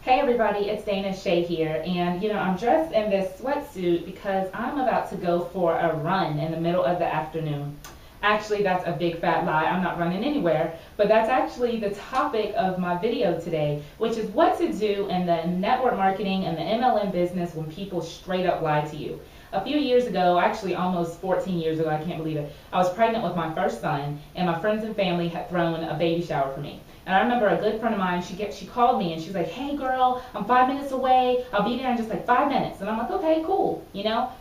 Hey everybody, it's Dana Shea here, and I'm dressed in this sweatsuit because I'm about to go for a run in the middle of the afternoon. Actually, that's a big fat lie. I'm not running anywhere, but that's actually the topic of my video today, which is what to do in the network marketing and the MLM business when people straight up lie to you. A few years ago, actually almost 14 years ago, I can't believe it, I was pregnant with my first son, and my friends and family had thrown a baby shower for me. And I remember a good friend of mine, she called me and she's like, "Hey girl, I'm 5 minutes away. I'll be there in just like 5 minutes." And I'm like, "Okay, cool."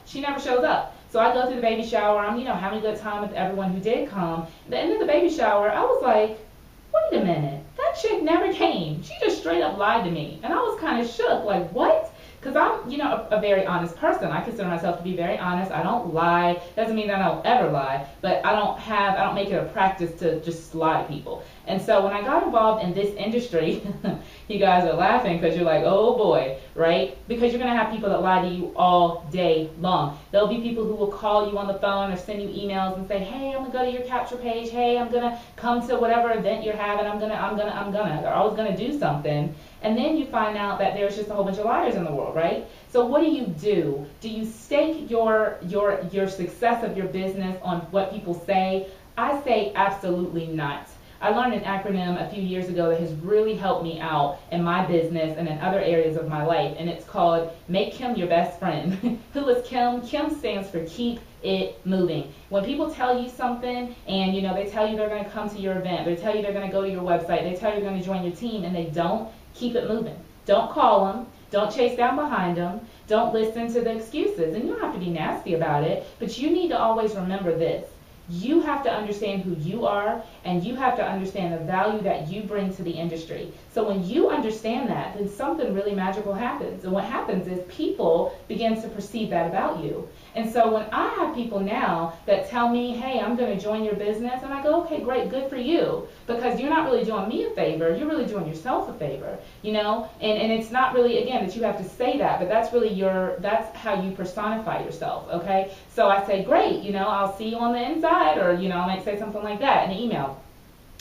She never shows up. So I go through the baby shower. I'm, having a good time with everyone who did come. At the end of the baby shower, I was like, wait a minute. That chick never came. She just straight up lied to me. And I was kind of shook, like, what? Because I'm, a very honest person. I consider myself to be very honest. I don't lie. Doesn't mean that I don't ever lie, but I don't make it a practice to just lie to people. And so when I got involved in this industry, you guys are laughing because you're like, oh boy, right? Because you're going to have people that lie to you all day long. There'll be people who will call you on the phone or send you emails and say, "Hey, I'm going to go to your capture page. Hey, I'm going to come to whatever event you're having. I'm gonna. They're always going to do something. And then you find out that there's just a whole bunch of liars in the world, right? So what do? Do you stake your success of your business on what people say? I say absolutely not. I learned an acronym a few years ago that has really helped me out in my business and in other areas of my life, and it's called Make Kim Your Best Friend. Who is Kim? Kim stands for Keep It Moving. When people tell you something and they tell you they're going to come to your event, they tell you they're going to go to your website, they tell you they're going to join your team, and they don't, keep it moving. Don't call them. Don't chase down behind them. Don't listen to the excuses. And you don't have to be nasty about it, but you need to always remember this. You have to understand who you are, and you have to understand the value that you bring to the industry. So when you understand that, then something really magical happens. And what happens is people begin to perceive that about you. And so when I have people now that tell me, "Hey, I'm going to join your business," and I go, "Okay, great, good for you," because you're not really doing me a favor, you're really doing yourself a favor, and it's not really, again, that you have to say that, but that's really that's how you personify yourself, okay? So I say, "Great, I'll see you on the inside," or, I might say something like that in an email.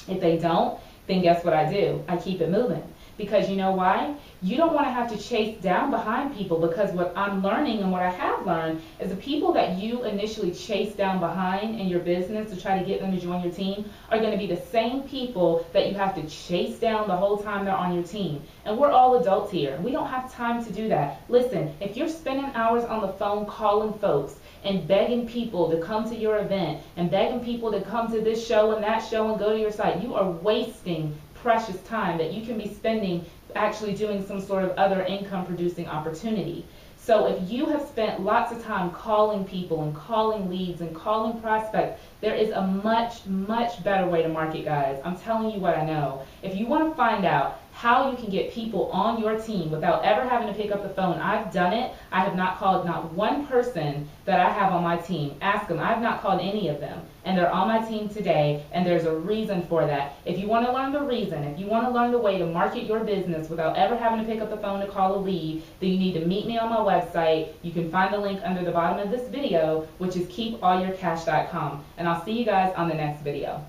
If they don't, then guess what I do? I keep it moving. Because you know why? You don't want to have to chase down behind people, because what I'm learning and what I have learned is the people that you initially chase down behind in your business to try to get them to join your team are going to be the same people that you have to chase down the whole time they're on your team. And we're all adults here. We don't have time to do that. Listen, if you're spending hours on the phone calling folks and begging people to come to your event and begging people to come to this show and that show and go to your site, you are wasting precious time that you can be spending actually doing some sort of other income producing opportunity. So if you have spent lots of time calling people and calling leads and calling prospects, there is a much, much better way to market, guys. I'm telling you what I know. If you want to find out how you can get people on your team without ever having to pick up the phone, I've done it. I have not called not one person that I have on my team. Ask them. I've not called any of them, and they're on my team today, and there's a reason for that. If you want to learn the reason, if you want to learn the way to market your business without ever having to pick up the phone to call a lead, then you need to meet me on my website. You can find the link under the bottom of this video, which is keepallyourcash.com. And I'll see you guys on the next video.